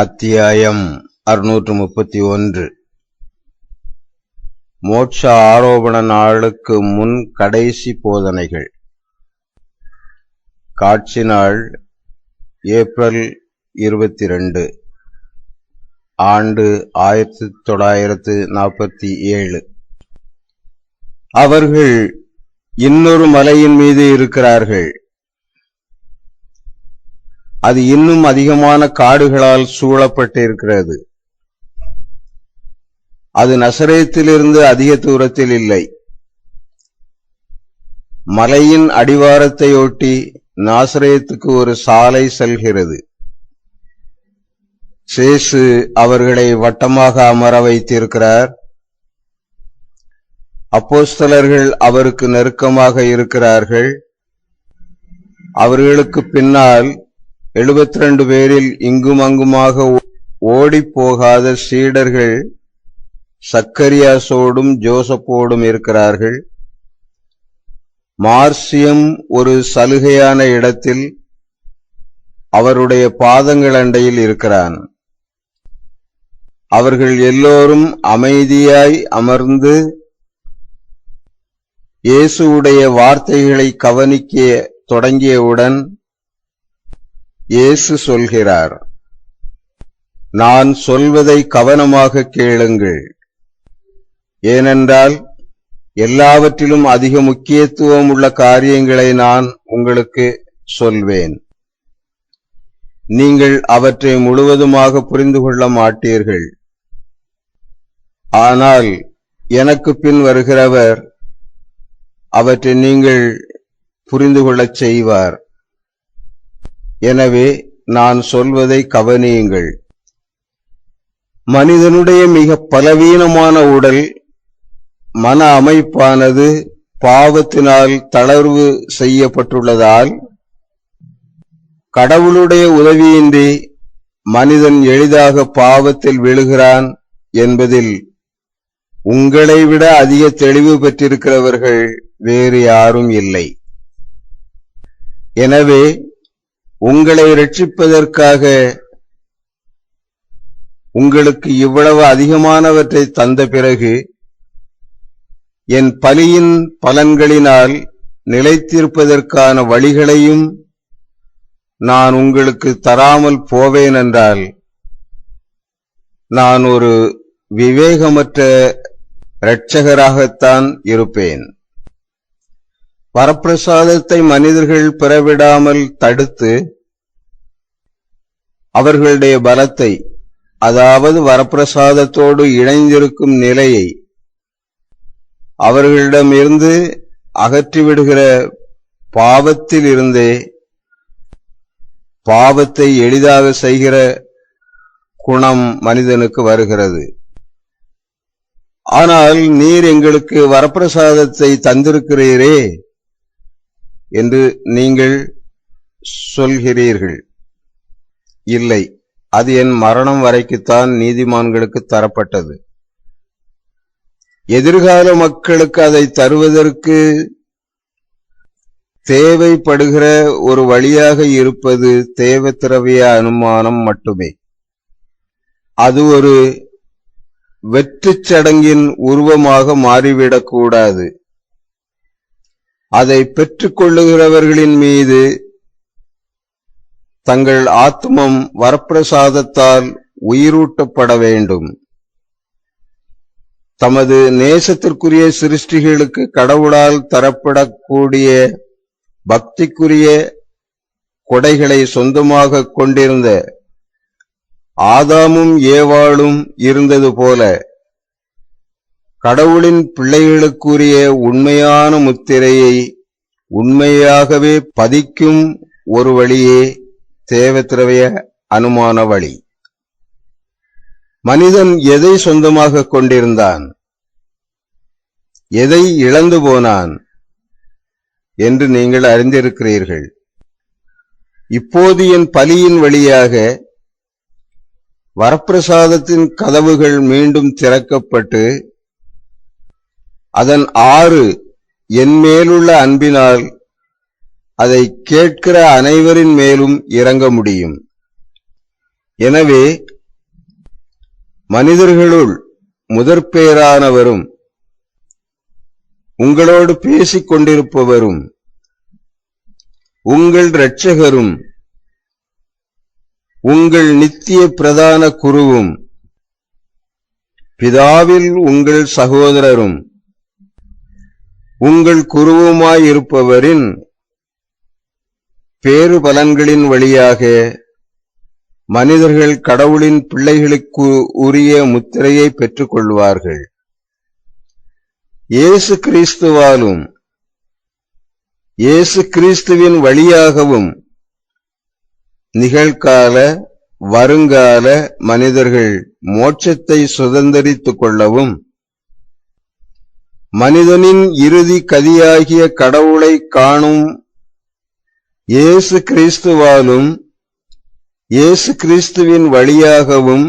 அத்தியாயம் 631. மோட்ச ஆரோபண நாளுக்கு முன் கடைசி போதனைகள். காட்சி நாள் ஏப்ரல் 22, ஆண்டு 1947. அவர்கள் இன்னொரு மலையின் மீது இருக்கிறார்கள். அது இன்னும் அதிகமான காடுகளால் சூழப்பட்டிருக்கிறது. அது நசரேத்திலிருந்து அதிக தூரத்தில் இல்லை. மலையின் அடிவாரத்தையொட்டி நாசரேத்துக்கு ஒரு சாலை செல்கிறது. சேசு அவர்களை வட்டமாக அமர வைத்திருக்கிறார். அப்போஸ்தலர்கள் அவருக்கு நெருக்கமாக இருக்கிறார்கள். அவர்களுக்கு பின்னால் 72 பேரில் இங்கும் அங்குமாக ஓடிப்போகாத சீடர்கள் சக்கரியாசோடும் ஜோசப்போடும் இருக்கிறார்கள். மார்சியம் ஒரு சலுகையான இடத்தில் அவருடைய பாதங்கள் அண்டையில் இருக்கிறான். அவர்கள் எல்லோரும் அமைதியாய் அமர்ந்து இயேசுவுடைய வார்த்தைகளை கவனிக்க தொடங்கியவுடன் இயேசு சொல்கிறார், நான் சொல்வதை கவனமாக கேளுங்கள். ஏனென்றால் எல்லாவற்றிலும் அதிக முக்கியத்துவம் உள்ள காரியங்களை நான் உங்களுக்கு சொல்வேன். நீங்கள் அவற்றை முழுவதுமாக புரிந்து கொள்ள மாட்டீர்கள். ஆனால் எனக்கு பின் வருகிறவர் அவற்றை நீங்கள் புரிந்து கொள்ளச் செய்வார். எனவே நான் சொல்வதை கவனியுங்கள். மனிதனுடைய மிக பலவீனமான உடல் மன அமைப்பானது பாவத்தினால் தளர்வு செய்யப்பட்டுள்ளதால் கடவுளுடைய உதவியின்றி மனிதன் எளிதாக பாவத்தில் விழுகிறான் என்பதில் உங்களை விட அதிக தெளிவு பெற்றிருக்கிறவர்கள் வேறு யாரும் இல்லை. எனவே உங்களை இரட்சிப்பதற்காக உங்களுக்கு இவ்வளவு அதிகமானவற்றை தந்த பிறகு என் பலியின் பலன்களினால் நிலைத்திருப்பதற்கான வழிகளையும் நான் உங்களுக்கு தராமல் போவேன் என்றால் நான் ஒரு விவேகமற்ற இரட்சகராகத்தான் இருப்பேன். வரப்பிரசாதத்தை மனிதர்கள் பெறவிடாமல் தடுத்து அவர்களுடைய பலத்தை, அதாவது வரப்பிரசாதத்தோடு இணைந்திருக்கும் நிலையை அவர்களிடமிருந்து அகற்றிவிடுகிற பாவத்தில் இருந்தே பாவத்தை எளிதாக செய்கிற குணம் மனிதனுக்கு வருகிறது. ஆனால் நீர் எங்களுக்கு வரப்பிரசாதத்தை தந்திருக்கிறீரே என்று நீங்கள் சொல்கிறீர்கள். இல்லை, அது என் மரணம் வரைக்குத்தான் நீதிமான்களுக்கு தரப்பட்டது. எதிர்கால மக்களுக்கு அதை தருவதற்கு தேவைப்படுகிற ஒரு வழியாக இருப்பது தேவத்திரவிய அனுமானம் மட்டுமே. அது ஒரு வெற்றுச் சடங்கின் உருவமாக மாறிவிடக்கூடாது. அதை பெற்றுக்கொள்ளுகிறவர்களின் மீது தங்கள் ஆத்மம் வரப்பிரசாதத்தால் உயிரூட்டப்பட வேண்டும். தமது நேசத்திற்குரிய சிருஷ்டிகளுக்கு கடவுளால் தரப்படக்கூடிய பக்திக்குரிய கொடைகளை சொந்தமாக கொண்டிருந்த ஆதாமும் ஏவாளும் இருந்தது போல கடவுளின் பிள்ளைகளுக்குரிய உண்மையான முத்திரையை உண்மையாகவே பதிக்கும் ஒரு வழியே தேவத்திரவிய அனுமான வழி. மனிதன் எதை சொந்தமாக கொண்டிருந்தான், எதை இழந்து போனான் என்று நீங்கள் அறிந்திருக்கிறீர்கள். இப்போது என் பலியின் வழியாக வரப்பிரசாதத்தின் கதவுகள் மீண்டும் திறக்கப்பட்டு அதன் ஆறு என் மேலுள்ள அன்பினால் அதை கேட்கிற அனைவரின் மேலும் இறங்க முடியும். எனவே மனிதர்களுள் முதற்பேரானவரும் உங்களோடு பேசிக் கொண்டிருப்பவரும் உங்கள் இரட்சகரும் உங்கள் நித்திய பிரதான குருவும் பிதாவில் உங்கள் சகோதரரும் உங்கள் குருவுமாயிருப்பவரின் பேறு பலன்களின் வழியாக மனிதர்கள் கடவுளின் பிள்ளைகளுக்கு உரிய முத்திரையை பெற்றுக் கொள்வார்கள். இயேசு கிறிஸ்துவாலும் இயேசு கிறிஸ்துவின் வழியாகவும் நிகழ்கால வருங்கால மனிதர்கள் மோட்சத்தை சுதந்தரித்துக் கொள்ளவும் மனிதனின் இறுதி கதியாகிய கடவுளை காணும் இயேசு கிறிஸ்துவாலும் இயேசு கிறிஸ்துவின் வழியாகவும்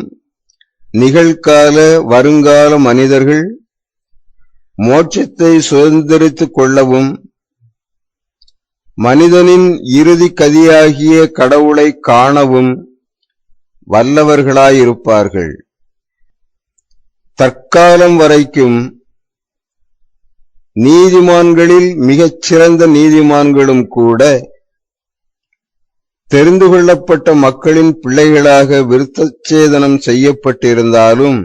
நிகழ்கால வருங்கால மனிதர்கள் மோட்சத்தை சுதந்தரித்துக் கொள்ளவும் மனிதனின் இறுதி கதியாகிய கடவுளை காணவும் வல்லவர்களாயிருப்பார்கள். தற்காலம் வரைக்கும் நீதிமான்களில் மிகச் சிறந்த நீதிமான்களும் கூட தெரிந்து கொள்ளப்பட்ட மக்களின் பிள்ளைகளாக விருத்தச்சேதனம் செய்யப்பட்டிருந்தாலும்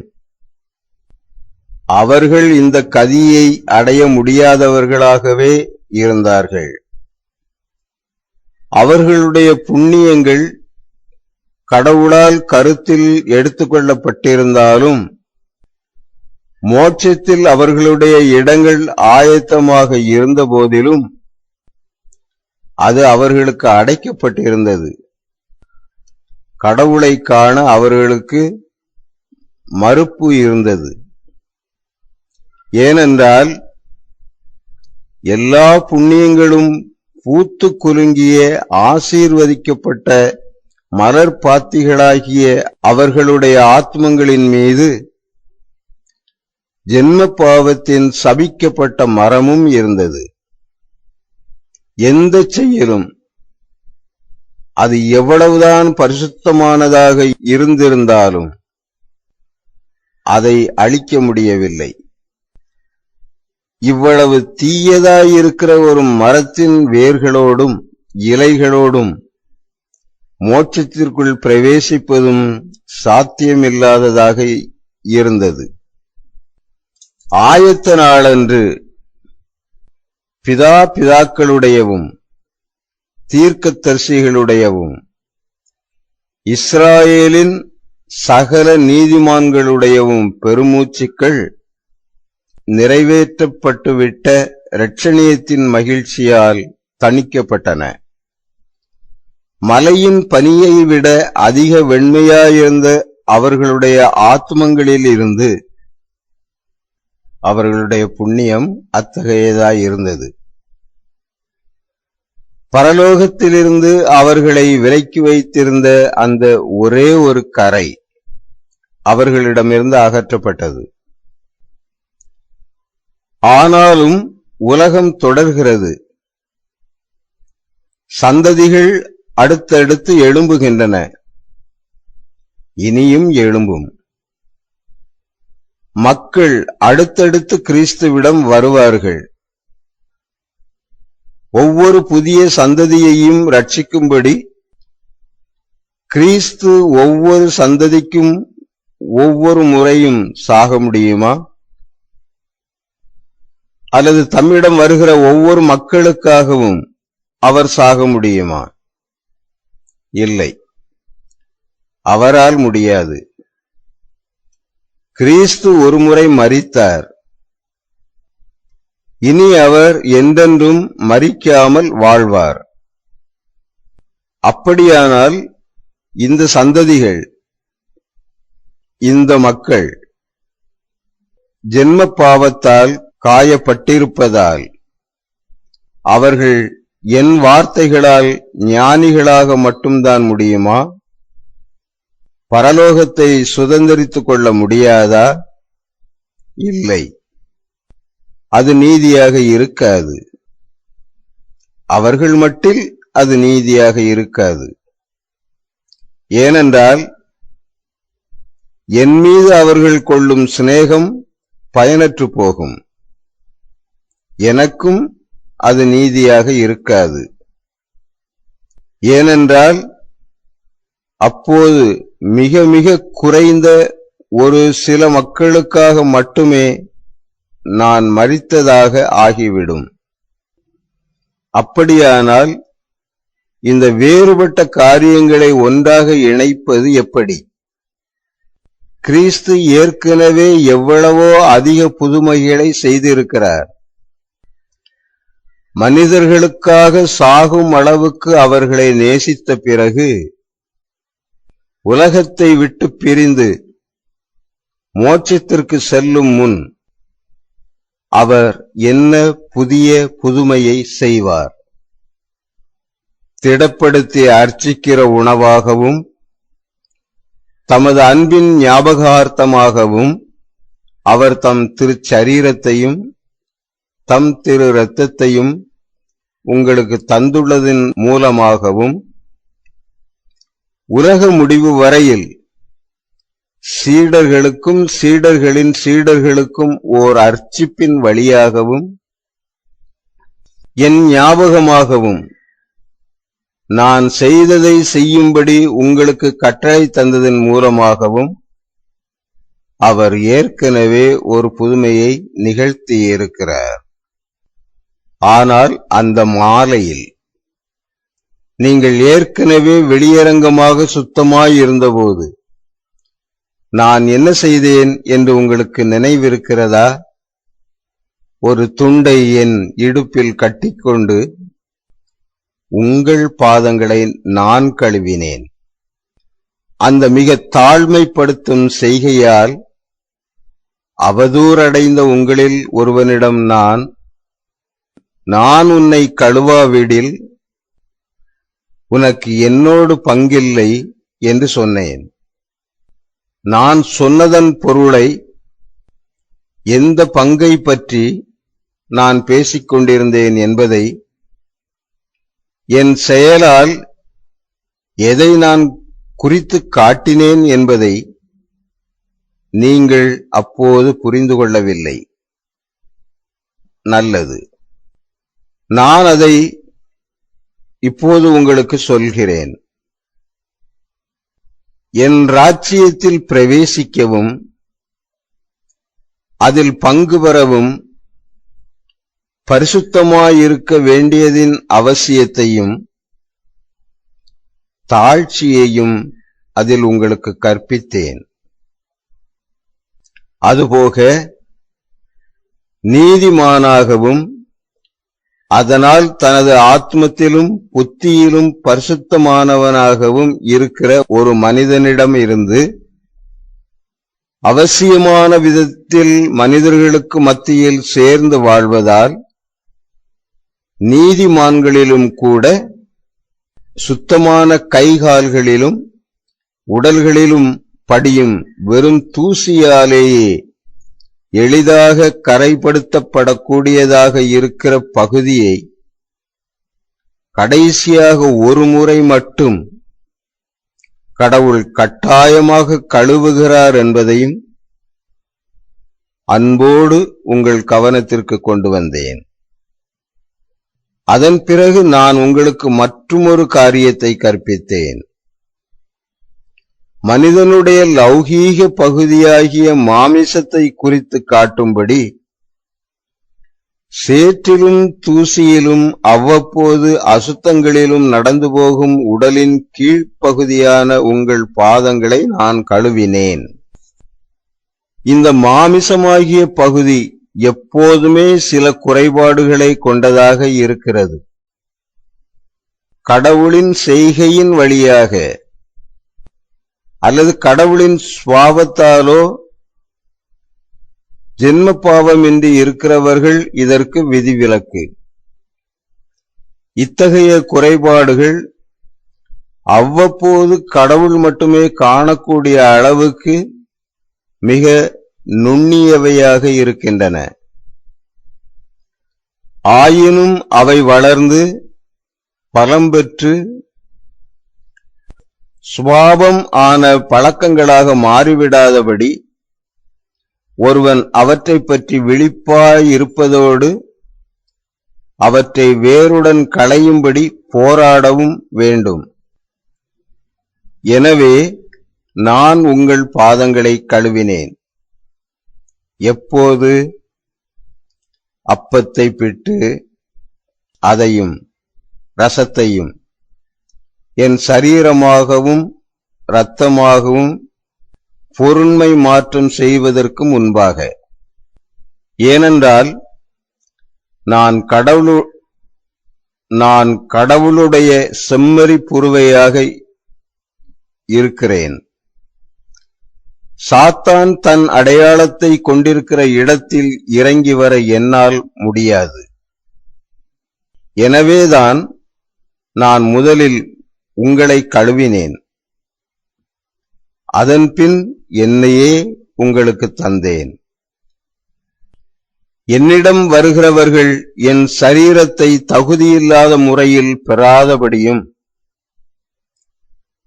அவர்கள் இந்த கதியை அடைய முடியாதவர்களாகவே இருந்தார்கள். அவர்களுடைய புண்ணியங்கள் கடவுளால் கருத்தில் எடுத்துக்கொள்ளப்பட்டிருந்தாலும் மோட்சத்தில் அவர்களுடைய இடங்கள் ஆயத்தமாக இருந்த போதிலும் அது அவர்களுக்கு அடைக்கப்பட்டிருந்தது. கடவுளை காண அவர்களுக்கு மறுப்பு இருந்தது. ஏனென்றால் எல்லா புண்ணியங்களும் பூத்து குலுங்கிய ஆசீர்வதிக்கப்பட்ட மலர் பாத்திகளாகிய அவர்களுடைய ஆத்மங்களின் மீது ஜென்ம பாவத்தின் சபிக்கப்பட்ட மரமும் இருந்தது. எந்த செயலும் அது எவ்வளவுதான் பரிசுத்தமானதாக இருந்திருந்தாலும் அதை அழிக்க முடியவில்லை. இவ்வளவு தீயதாயிருக்கிற ஒரு மரத்தின் வேர்களோடும் இலைகளோடும் மோட்சத்திற்குள் பிரவேசிப்பதும் சாத்தியமில்லாததாக இருந்தது. ஆயத்த நாளன்று பிதாக்களுடையவும் தீர்க்கதரிசிகளுடையவும் இஸ்ராயேலின் சகல நீதிமான்களுடையவும் பெருமூச்சுக்கள் நிறைவேற்றப்பட்டுவிட்ட இரட்சணியத்தின் மகிழ்ச்சியால் தணிக்கப்பட்டன. மலையின் பனியை விட அதிக வெண்மையாயிருந்த அவர்களுடைய ஆத்மங்களில் இருந்து அவர்களுடைய புண்ணியம் அத்தகையதாயிருந்தது. பரலோகத்திலிருந்து அவர்களை விலக்கி வைத்திருந்த அந்த ஒரே ஒரு கரை அவர்களிடமிருந்து அகற்றப்பட்டது. ஆனாலும் உலகம் தொடர்கிறது. சந்ததிகள் அடுத்தடுத்து எழும்புகின்றன, இனியும் எழும்பும். மக்கள் அடுத்தடுத்து கிறிஸ்துவிடம் வருவார்கள். ஒவ்வொரு புதிய சந்ததியையும் ரட்சிக்கும்படி கிறிஸ்து ஒவ்வொரு சந்ததிக்கும் ஒவ்வொரு முறையும் சாக முடியுமா? அல்லது தம்மிடம் வருகிற ஒவ்வொரு மக்களுக்காகவும் அவர் சாக முடியுமா? இல்லை, அவரால் முடியாது. கிறிஸ்து ஒருமுறை மரித்தார். இனி அவர் என்றென்றும் மரிக்காமல் வாழ்வார். அப்படியானால் இந்த சந்ததிகள், இந்த மக்கள் ஜென்ம பாவத்தால் காயப்பட்டிருப்பதால் அவர்கள் என் வார்த்தைகளால் ஞானிகளாக மட்டும்தான் முடியுமா? பரலோகத்தை சுதந்தரித்துக் கொள்ள முடியாதா? இல்லை, அது நீதியாக இருக்காது. அவர்கள் மட்டில் அது நீதியாக இருக்காது. ஏனென்றால் என் மீது அவர்கள் கொள்ளும் சிநேகம் பயனற்று போகும். எனக்கும் அது நீதியாக இருக்காது. ஏனென்றால் அப்போது மிக மிக குறைந்த ஒரு சில மக்களுக்காக மட்டுமே நான் மரித்ததாக ஆகிவிடும். அப்படியானால் இந்த வேறுபட்ட காரியங்களை ஒன்றாக இணைப்பது எப்படி? கிறிஸ்து ஏற்கனவே எவ்வளவோ அதிக புதுமைகளை செய்திருக்கிறார். மனிதர்களுக்காக சாகும் அளவுக்கு அவர்களை நேசித்த பிறகு உலகத்தை விட்டு பிரிந்து மோட்சத்திற்கு செல்லும் முன் அவர் என்ன புதிய புதுமையை செய்வார்? திடப்படுத்தி அர்ச்சிக்கிற உணவாகவும் தமது அன்பின் ஞாபகார்த்தமாகவும் அவர் தம் திருச்சரீரத்தையும் தம் திரு இரத்தத்தையும் உங்களுக்கு தந்துள்ளதன் மூலமாகவும் உலக முடிவு வரையில் சீடர்களுக்கும் சீடர்களின் சீடர்களுக்கும் ஓர் அர்ச்சிப்பின் வழியாகவும் என் ஞாபகமாகவும் நான் செய்ததை செய்யும்படி உங்களுக்கு கட்டளை தந்ததன் மூலமாகவும் அவர் ஏற்கனவே ஒரு புதுமையை நிகழ்த்தியிருக்கிறார். ஆனால் அந்த மாலையில் நீங்கள் ஏற்கனவே வெளியரங்கமாக சுத்தமாயிருந்தபோது நான் என்ன செய்தேன் என்று உங்களுக்கு நினைவிருக்கிறதா? ஒரு துண்டை என் இடுப்பில் கட்டிக்கொண்டு உங்கள் பாதங்களை நான் கழுவினேன். அந்த மிக தாழ்மைப்படுத்தும் செய்கையால் அவதூறடைந்த உங்களில் ஒருவனிடம் நான் உன்னை கழுவாவிடில் உனக்கு என்னோடு பங்கில்லை என்று சொன்னேன். நான் சொன்னதன் பொருளை, எந்த பங்கை பற்றி நான் பேசிக் கொண்டிருந்தேன் என்பதை, என் செயலால் எதை நான் குறித்து காட்டினேன் என்பதை நீங்கள் அப்போது புரிந்து கொள்ளவில்லை. நல்லது, நான் அதை இப்போது உங்களுக்கு சொல்கிறேன். என் ராஜ்யத்தில் பிரவேசிக்கவும் அதில் பங்கு பெறவும் பரிசுத்தமாயிருக்க வேண்டியதின் அவசியத்தையும் தாழ்ச்சியையும் அதில் உங்களுக்கு கற்பித்தேன். அதுபோக நீதிமானாகவும் அதனால் தனது ஆத்மத்திலும் புத்தியிலும் பரிசுத்தமானவனாகவும் இருக்கிற ஒரு மனிதனிடம் இருந்து அவசியமான விதத்தில் மனிதர்களுக்கு மத்தியில் சேர்ந்து வாழ்வதால் நீதிமான்களிலும் கூட சுத்தமான கைகால்களிலும் உடல்களிலும் படியும் வெறும் தூசியாலேயே எளிதாக கரைப்படுத்தப்படக்கூடியதாக இருக்கிற பகுதியை கடைசியாக ஒரு முறை மட்டும் கடவுள் கட்டாயமாக கழுவுகிறார் என்பதையும் அன்போடு உங்கள் கவனத்திற்கு கொண்டு வந்தேன். அதன் பிறகு நான் உங்களுக்கு மற்றுமொரு காரியத்தை கற்பித்தேன். மனிதனுடைய லௌகீக பகுதியாகிய மாமிசத்தை குறித்து காட்டும்படி சேற்றிலும் தூசியிலும் அவ்வப்போது அசுத்தங்களிலும் நடந்து போகும் உடலின் கீழ்ப்பகுதியான உங்கள் பாதங்களை நான் கழுவினேன். இந்த மாமிசமாகிய பகுதி எப்போதுமே சில குறைபாடுகளை கொண்டதாக இருக்கிறது. கடவுளின் செய்கையின் வழியாக அல்லது கடவுளின் சுவாபத்தாலோ ஜென்ம பாவமின்றி இருக்கிறவர்கள் இதற்கு விதிவிலக்கு. இத்தகைய குறைபாடுகள் அவ்வப்போது கடவுள் மட்டுமே காணக்கூடிய அளவுக்கு மிக நுண்ணியவையாக இருக்கின்றன. ஆயினும் அவை வளர்ந்து பலம் பெற்று சுபாவம் ஆன பழக்கங்களாக மாறிவிடாதபடி ஒருவன் அவற்றை பற்றி விழிப்பாய் இருப்பதோடு அவற்றை வேருடன் களையும்படி போராடவும் வேண்டும். எனவே நான் உங்கள் பாதங்களை கழுவினேன். எப்போது? அப்பத்தை பிட்டு அதையும் இரசத்தையும் என் சரீரமாகவும் இரத்தமாகவும் பொருண்மை மாற்றம் செய்வதற்கு முன்பாக. ஏனென்றால் நான் கடவுளுடைய செம்மறி புருவையாக இருக்கிறேன். சாத்தான் தன் அடையாளத்தை கொண்டிருக்கிற இடத்தில் இறங்கி வர என்னால் முடியாது. எனவேதான் நான் முதலில் உங்களை கழுவினேன். அதன்பின் என்னையே உங்களுக்கு தந்தேன். என்னிடம் வருகிறவர்கள் என் சரீரத்தை தகுதியில்லாத முறையில் பெறாதபடியும்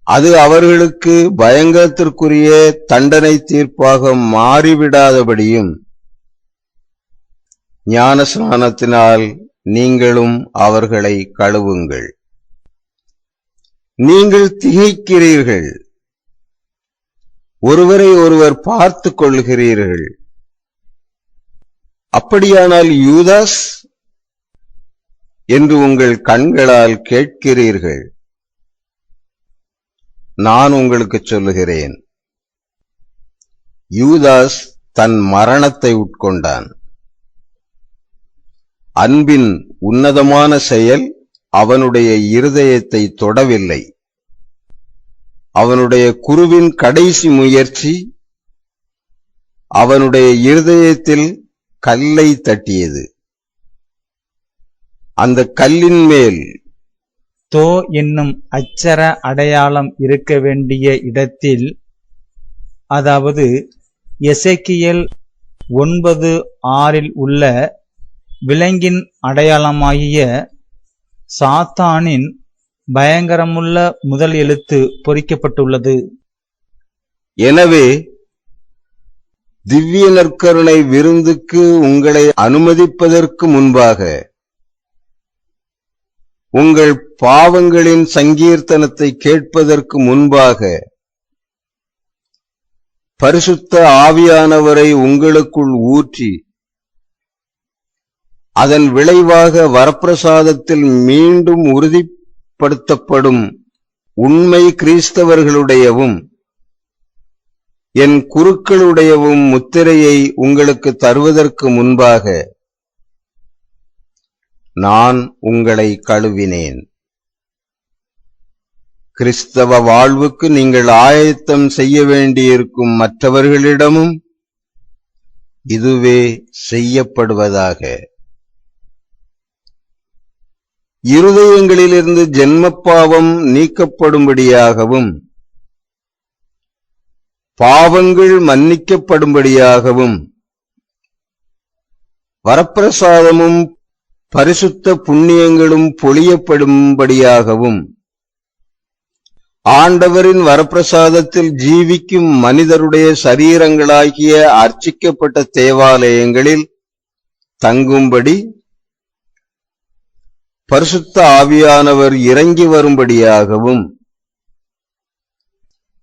அது அவர்களுக்கு பயங்கரத்திற்குரிய தண்டனை தீர்ப்பாக மாறிவிடாதபடியும் ஞானஸ்நானத்தினால் நீங்களும் அவர்களை கழுவுங்கள். நீங்கள் திகைக்கிறீர்கள், ஒருவரை ஒருவர் பார்த்துக் கொள்கிறீர்கள். அப்படியானால் யூதாஸ் என்று உங்கள் கண்களால் கேட்கிறீர்கள். நான் உங்களுக்கு சொல்லுகிறேன், யூதாஸ் தன் மரணத்தை உட்கொண்டான். அன்பின் உன்னதமான செயல் அவனுடைய இருதயத்தை தொடவில்லை. அவனுடைய குருவின் கடைசி முயற்சி அவனுடைய இருதயத்தில் கல்லை தட்டியது. அந்த கல்லின் மேல் தோ என்னும் அச்சர அடையாளம் இருக்க வேண்டிய இடத்தில், அதாவது எசேக்கியேல் 9:6 உள்ள விலங்கின் அடையாளமாகிய சாத்தானின் பயங்கரமுள்ள முதல் எழுத்து பொறிக்கப்பட்டுள்ளது. எனவே திவ்ய நற்கருணை விருந்துக்கு உங்களை அனுமதிப்பதற்கு முன்பாக உங்கள் பாவங்களின் சங்கீர்த்தனத்தை கேட்பதற்கு முன்பாக பரிசுத்த ஆவியானவரை உங்களுக்குள் ஊற்றி அதன் விளைவாக வரப்பிரசாதத்தில் மீண்டும் உறுதிப்படுத்தப்படும் உண்மை கிறிஸ்தவர்களுடையவும் என் குருக்களுடையவும் முத்திரையை உங்களுக்கு தருவதற்கு முன்பாக நான் உங்களை கழுவினேன். கிறிஸ்தவ வாழ்வுக்கு நீங்கள் ஆயத்தம் செய்ய வேண்டியிருக்கும் மற்றவர்களிடமும் இதுவே செய்யப்படுவதாக. இருதயங்களிலிருந்து ஜென்மப்பாவம் நீக்கப்படும்படியாகவும் பாவங்கள் மன்னிக்கப்படும்படியாகவும் வரப்பிரசாதமும் பரிசுத்த புண்ணியங்களும் பொழியப்படும்படியாகவும் ஆண்டவரின் வரப்பிரசாதத்தில் ஜீவிக்கும் மனிதருடைய சரீரங்களாகிய அர்ச்சிக்கப்பட்ட தேவாலயங்களில் தங்கும்படி பரிசுத்த ஆவியானவர் இறங்கி வரும்படியாகவும்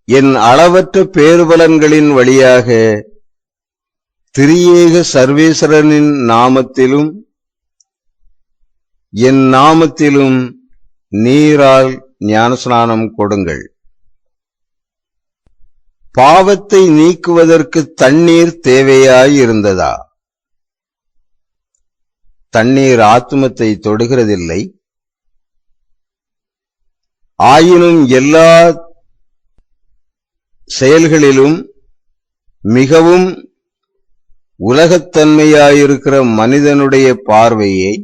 என் அளவற்ற பேறுபலன்களின் வழியாக திரியேக சர்வேஸ்வரனின் நாமத்திலும் என் நாமத்திலும் நீரால் ஞானஸ்நானம் கொடுங்கள். பாவத்தை நீக்குவதற்கு தண்ணீர் தேவையாயிருந்ததா? தண்ணீர் ஆத்துமத்தை தொடுகிறதில்லை. ஆயினும் எல்லா செயல்களிலும் மிகவும் உலகத்தன்மையாயிருக்கிற மனிதனுடைய பார்வையை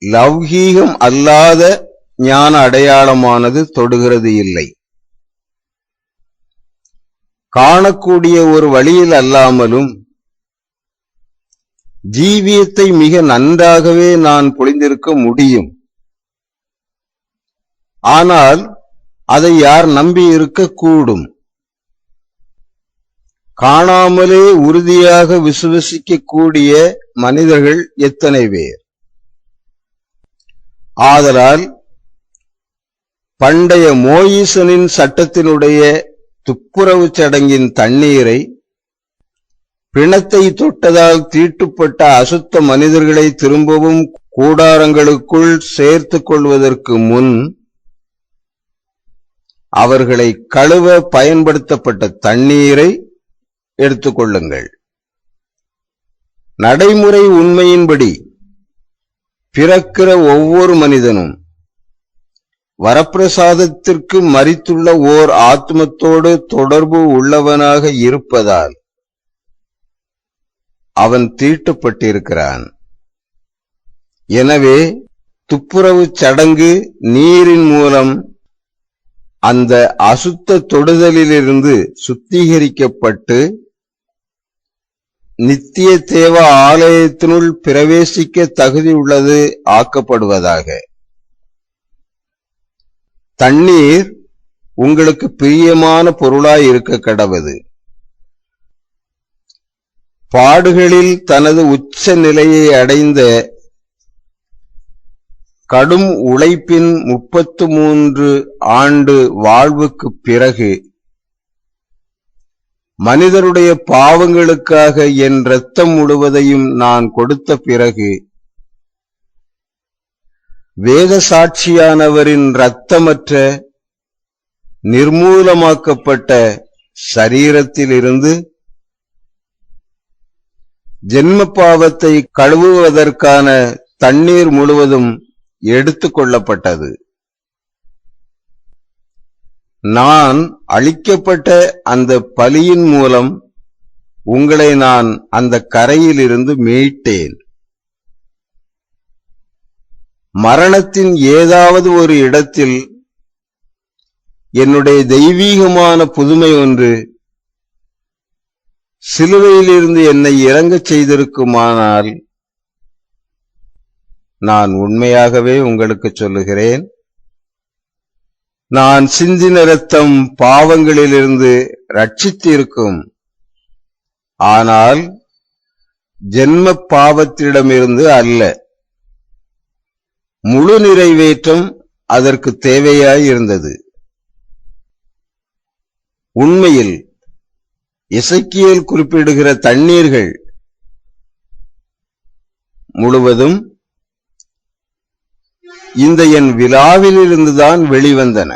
லௌகீகம் அல்லாத ஞான அடையாளமானது தொடுகிறது இல்லை. காணக்கூடிய ஒரு வழியில் அல்லாமலும் ஜீவியத்தை மிக நன்றாகவே நான் பொழிந்திருக்க முடியும். ஆனால் அதை யார் நம்பி இருக்கக்கூடும்? காணாமலே உறுதியாக விசுவசிக்கக்கூடிய மனிதர்கள் எத்தனை பேர்? ஆதலால் பண்டைய மோயிசனின் சட்டத்தினுடைய துப்புரவு சடங்கின் தண்ணீரை பிணத்தை தொட்டதால் தீட்டுப்பட்ட அசுத்த மனிதர்களை திரும்பவும் கூடாரங்களுக்குள் சேர்த்துக் கொள்வதற்கு முன் அவர்களை கழுவ பயன்படுத்தப்பட்ட தண்ணீரை எடுத்துக்கொள்ளுங்கள். நடைமுறை உண்மையின்படி பிறக்கிற ஒவ்வொரு மனிதனும் வரப்பிரசாதத்திற்கு மரித்துள்ள ஓர் ஆத்மத்தோடு தொடர்பு உள்ளவனாக இருப்பதால் அவன் தீட்டுப்பட்டிருக்கிறான். எனவே துப்புரவு சடங்கு நீரின் மூலம் அந்த அசுத்த தொடுதலிலிருந்து சுத்திகரிக்கப்பட்டு நித்திய தேவ ஆலயத்தினுள் பிரவேசிக்க தகுதியுள்ளது ஆக்கப்படுவதாக. தண்ணீர் உங்களுக்கு பிரியமான பொருளாய் இருக்க கடவது. பாடுகளில் தனது உச்ச நிலையை அடைந்த கடும் உழைப்பின் 33 ஆண்டு வாழ்வுக்குப் பிறகு மனிதருடைய பாவங்களுக்காக என் இரத்தம் முழுவதையும் நான் கொடுத்த பிறகு வேத சாட்சியானவரின் இரத்தமற்ற நிர்மூலமாக்கப்பட்ட சரீரத்திலிருந்து ஜென்ம பாவத்தை கழுவுவதற்கான தண்ணீர் முழுவதும் எடுத்துக் கொள்ளப்பட்டது. நான் அளிக்கப்பட்ட அந்த பலியின் மூலம் உங்களை நான் அந்த கரையிலிருந்து மீட்டேன். மரணத்தின் ஏதாவது ஒரு இடத்தில் என்னுடைய தெய்வீகமான புதுமை ஒன்று சிலுவையிலிருந்து என்னை இறங்கச் செய்திருக்குமானால் நான் உண்மையாகவே உங்களுக்கு சொல்லுகிறேன், நான் சிந்தின இரத்தம் பாவங்களிலிருந்து ரட்சித்திருக்கும். ஆனால் ஜென்ம பாவத்திடமிருந்து அல்ல. முழு நிறைவேற்றம் அதற்கு தேவையாயிருந்தது. உண்மையில் எசேக்கியேல் குறிப்பிடுகிற தண்ணீர்கள் முழுவதும் இந்த என் விலாவிலிருந்துதான் வெளிவந்தன.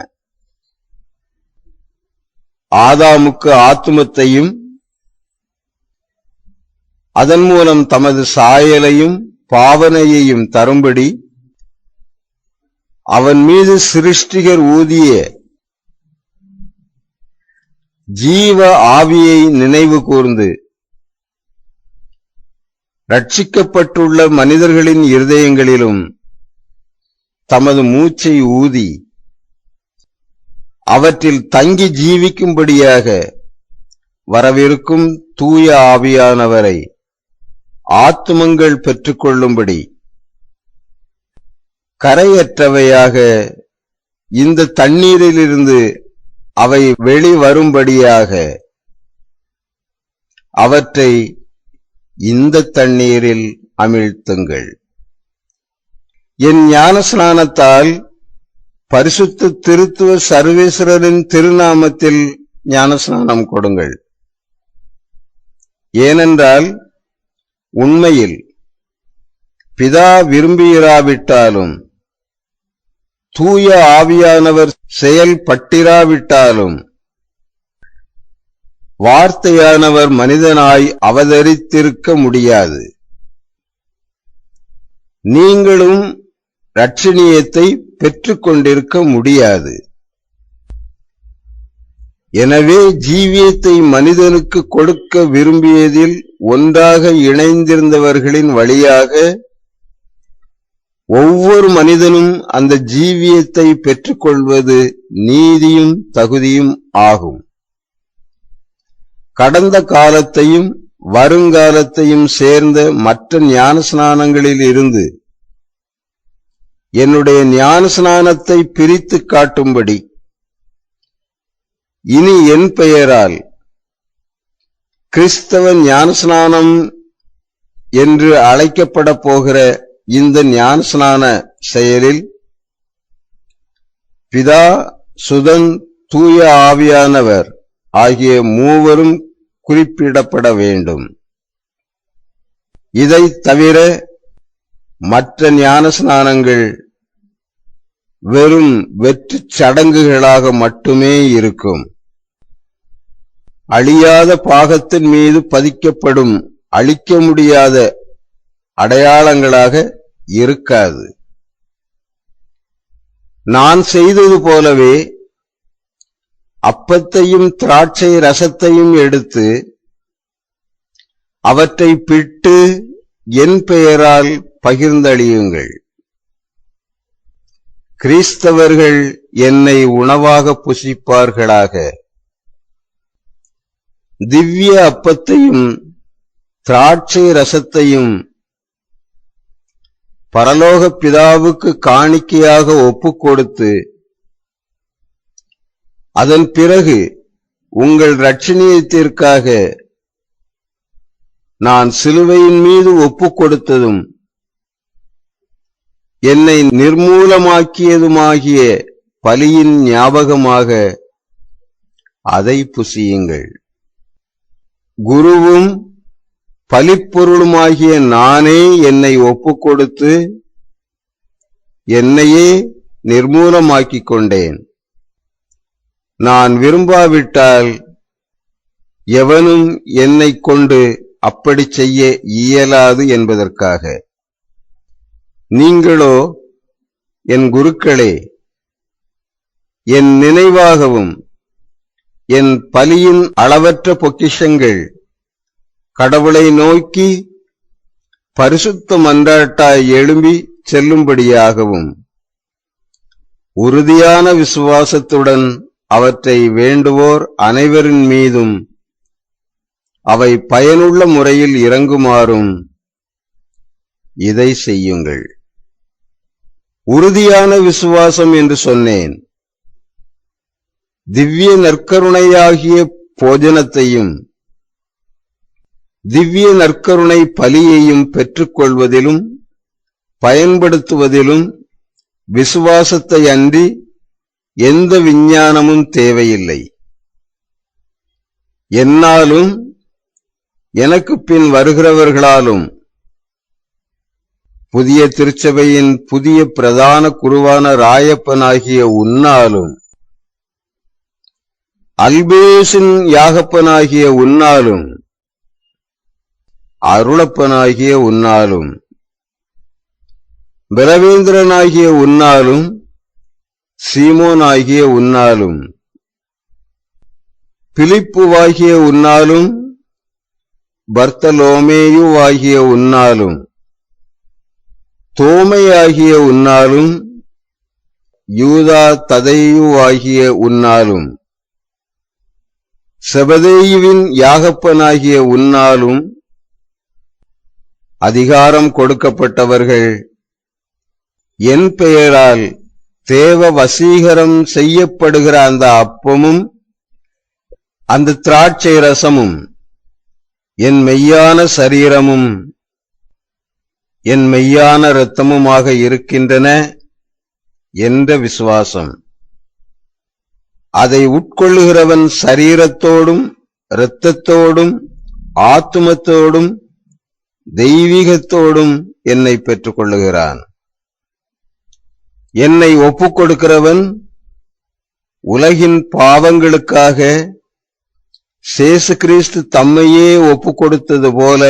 ஆதாமுக்கு ஆத்துமத்தையும் அதன் மூலம் தமது சாயலையும் பாவனையையும் தரும்படி அவன் மீது சிருஷ்டிகர் ஊதிய ஜீவ ஆவியை நினைவு கூர்ந்து ரட்சிக்கப்பட்டுள்ள மனிதர்களின் இருதயங்களிலும் தமது மூச்சை ஊதி அவற்றில் தங்கி ஜீவிக்கும்படியாக வரவிருக்கும் தூய ஆவியானவரை ஆத்துமங்கள் பெற்றுக்கொள்ளும்படி கரையற்றவையாக இந்த தண்ணீரிலிருந்து அவை வெளிவரும்படியாக அவற்றை இந்த தண்ணீரில் அமிழ்த்துங்கள். என் ஞானஸ்நானத்தால் பரிசுத்த திருத்துவ சர்வேஸ்வரரின் திருநாமத்தில் ஞானஸ்நானம் கொடுங்கள். ஏனென்றால் உண்மையில் பிதா விரும்பியிராவிட்டாலும் தூய ஆவியானவர் செயல்பட்டிராவிட்டாலும் வார்த்தையானவர் மனிதனாய் அவதரித்திருக்க முடியாது. நீங்களும் இரட்சணியத்தை பெற்றுக்கொண்டிருக்க முடியாது. எனவே ஜீவியத்தை மனிதனுக்கு கொடுக்க விரும்பியதில் ஒன்றாக இணைந்திருந்தவர்களின் வழியாக ஒவ்வொரு மனிதனும் அந்த ஜீவியத்தை பெற்றுக்கொள்வது நீதியும் தகுதியும் ஆகும். கடந்த காலத்தையும் வருங்காலத்தையும் சேர்ந்த மற்ற ஞானஸ்நானங்களில் இருந்து என்னுடைய ஞானஸ்நானத்தை பிரித்து காட்டும்படி இனி என் பெயரால் கிறிஸ்தவ ஞானஸ்நானம் என்று அழைக்கப்பட போகிற இந்த ஞானஸ்நான செயலில் பிதா, சுதன், தூய ஆவியானவர் ஆகிய மூவரும் குறிப்பிடப்பட வேண்டும். இதை தவிர மற்ற ஞானஸ்நானங்கள் வெறும் வெற்றுச் சடங்குகளாக மட்டுமே இருக்கும். அழியாத பாகத்தின் மீது பதிக்கப்படும் அழிக்க முடியாத அடையாளங்களாக இருக்காது. நான் செய்தது போலவே அப்பத்தையும் திராட்சை ரசத்தையும் எடுத்து அவற்றை பிட்டு என் பெயரால் பகிர்ந்தளியுங்கள். கிறிஸ்தவர்கள் என்னை உணவாக புசிப்பார்களாக. திவ்ய அப்பத்தையும் திராட்சை ரசத்தையும் பரலோக பிதாவுக்கு காணிக்கையாக ஒப்புக் கொடுத்து அதன் பிறகு உங்கள் இரட்சணியத்திற்காக நான் சிலுவையின் மீது ஒப்புக் கொடுத்ததும் என்னை நிர்மூலமாக்கியதுமாகிய பலியின் ஞாபகமாக அதை புசியுங்கள். குருவும் பலிப்பொருளுமாகிய நானே என்னை ஒப்புக் கொடுத்து என்னையே நிர்மூலமாக்கிக் கொண்டேன். நான் விரும்பாவிட்டால் எவனும் என்னைக் கொண்டு அப்படி செய்ய இயலாது என்பதற்காக. நீங்களோ என் குருக்களே, என் நினைவாகவும் என் பலியின் அளவற்ற பொக்கிஷங்கள் கடவுளை நோக்கி பரிசுத்த மன்றாட்டாய் எழும்பி செல்லும்படியாகவும் உறுதியான விசுவாசத்துடன் அவற்றை வேண்டுவோர் அனைவரின் மீதும் அவை பயனுள்ள முறையில் இறங்குமாறும் இதை செய்யுங்கள். உறுதியான விசுவாசம் என்று சொன்னேன். திவ்ய நற்கருணையாகிய போஜனத்தையும் திவ்ய நற்கருணை பலியையும் பெற்றுக்கொள்வதிலும் பயன்படுத்துவதிலும் விசுவாசத்தை அன்றி எந்த விஞ்ஞானமும் தேவையில்லை. என்னாலும் எனக்கு பின் வருகிறவர்களாலும் புதிய திருச்சபையின் புதிய பிரதான குருவான ராயப்பனாகிய உன்னாலும் அல்பேசின் யாகப்பனாகிய உன்னாலும் அருளப்பனாகிய உன்னாலும் பலவேந்திரனாகிய உன்னாலும் சீமோனாகிய உன்னாலும் பிலிப்புவாகிய உன்னாலும் பர்த்தலோமேயுவாகிய உன்னாலும் தோமையாகிய உன்னாலும் யூதா ததேயுவாகிய உன்னாலும் செபதேயுவின் யாகப்பனாகிய உன்னாலும் அதிகாரம் கொடுக்கப்பட்டவர்கள் என் பெயரால் தேவ வசீகரம் செய்யப்படுகிற அந்த அப்பமும் அந்த திராட்சை ரசமும் என் மெய்யான சரீரமும் என் மெய்யான இரத்தமுமாக இருக்கின்றன என்ற விசுவாசம். அதை உட்கொள்ளுகிறவன் சரீரத்தோடும் இரத்தத்தோடும் ஆத்துமத்தோடும் தெய்வீகத்தோடும் என்னை பெற்றுக் கொள்ளுகிறான். என்னை ஒப்புக் கொடுக்கிறவன் உலகின் பாவங்களுக்காக இயேசு கிறிஸ்து தம்மையே ஒப்புக் கொடுத்தது போல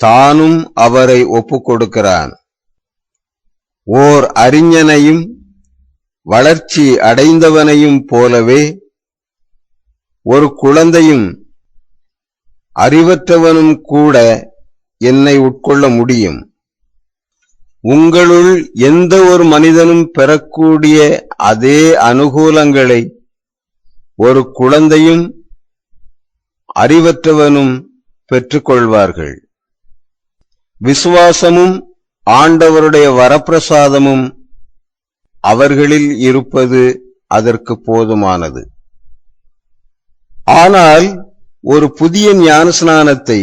தானும் அவரை ஒப்புக் கொடுக்கிறான். ஓர் அறிஞனையும் வளர்ச்சி அடைந்தவனையும் போலவே ஒரு குழந்தையும் அறிவற்றவனும் கூட என்னை உட்கொள்ள முடியும். உங்களுள் எந்த ஒரு மனிதனும் பெறக்கூடிய அதே அனுகூலங்களை ஒரு குழந்தையும் அறிவற்றவனும் பெற்றுக்கொள்வார்கள். விசுவாசமும் ஆண்டவருடைய வரப்பிரசாதமும் அவர்களில் இருப்பது அதற்கு போதுமானது. ஆனால் ஒரு புதிய ஞானஸ்நானத்தை,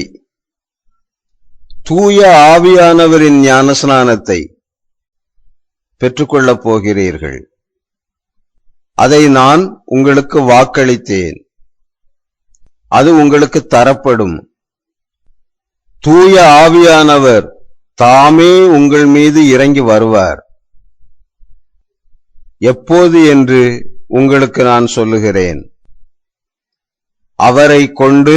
தூய ஆவியானவரின் ஞானஸ்நானத்தை பெற்றுக்கொள்ளப் போகிறீர்கள். அதை நான் உங்களுக்கு வாக்களித்தேன். அது உங்களுக்கு தரப்படும். தூய ஆவியானவர் தாமே உங்கள் மீது இறங்கி வருவார். எப்போது என்று உங்களுக்கு நான் சொல்லுகிறேன். அவரை கொண்டு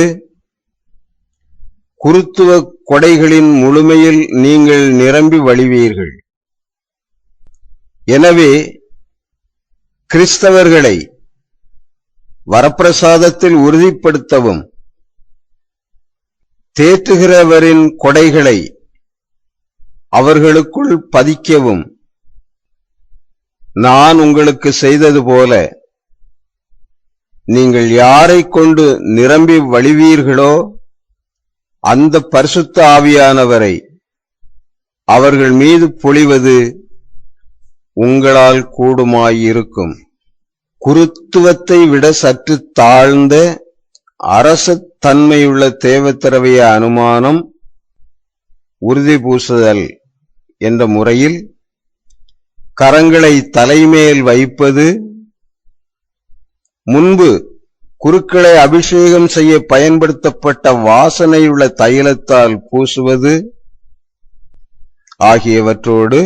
குருத்துவ கொடைகளின் முழுமையில் நீங்கள் நிரம்பி வழிவீர்கள். எனவே கிறிஸ்தவர்களை வரப்பிரசாதத்தில் உறுதிப்படுத்தவும், தேற்றுகிறவரின் கொடைகளை அவர்களுக்குள் பதிக்கவும் நான் உங்களுக்கு செய்தது போல நீங்கள் யாரை கொண்டு நிரம்பி வழிவீர்களோ அந்த பரிசுத்த ஆவியானவரை அவர்கள் மீது பொழிவது உங்களால் கூடுமாயிருக்கும். குருத்துவத்தை விட சற்று தாழ்ந்த அரச தன்மையுள்ள தேவத்திரவிய அனுமானம், உறுதி பூசுதல் என்ற முறையில் கரங்களை தலைமேல் வைப்பது, முன்பு குருக்களை அபிஷேகம் செய்ய பயன்படுத்தப்பட்ட வாசனையுள்ள தைலத்தால் பூசுவது ஆகியவற்றோடு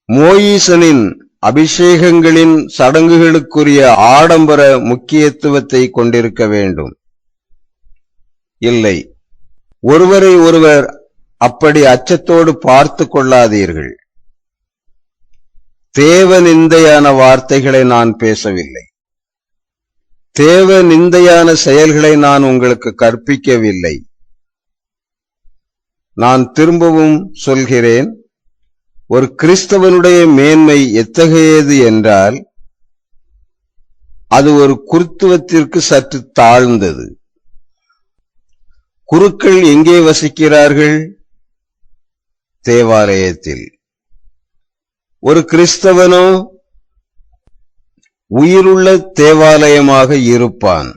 மோயிசனின் அபிஷேகங்களின் சடங்குகளுக்குரிய ஆடம்பர முக்கியத்துவத்தை கொண்டிருக்க வேண்டும். இல்லை, ஒருவரை ஒருவர் அப்படி அச்சத்தோடு பார்த்து கொள்ளாதீர்கள். தேவ நிந்தையான வார்த்தைகளை நான் பேசவில்லை. தேவ நிந்தையான செயல்களை நான் உங்களுக்கு கற்பிக்கவில்லை. நான் திரும்பவும் சொல்கிறேன், ஒரு கிறிஸ்தவனுடைய மேன்மை எத்தகையது என்றால் அது ஒரு குருத்துவத்திற்கு சற்று தாழ்ந்தது. குருக்கள் எங்கே வசிக்கிறார்கள்? தேவாலயத்தில். ஒரு கிறிஸ்தவனோ உயிருள்ள தேவாலயமாக இருப்பான்.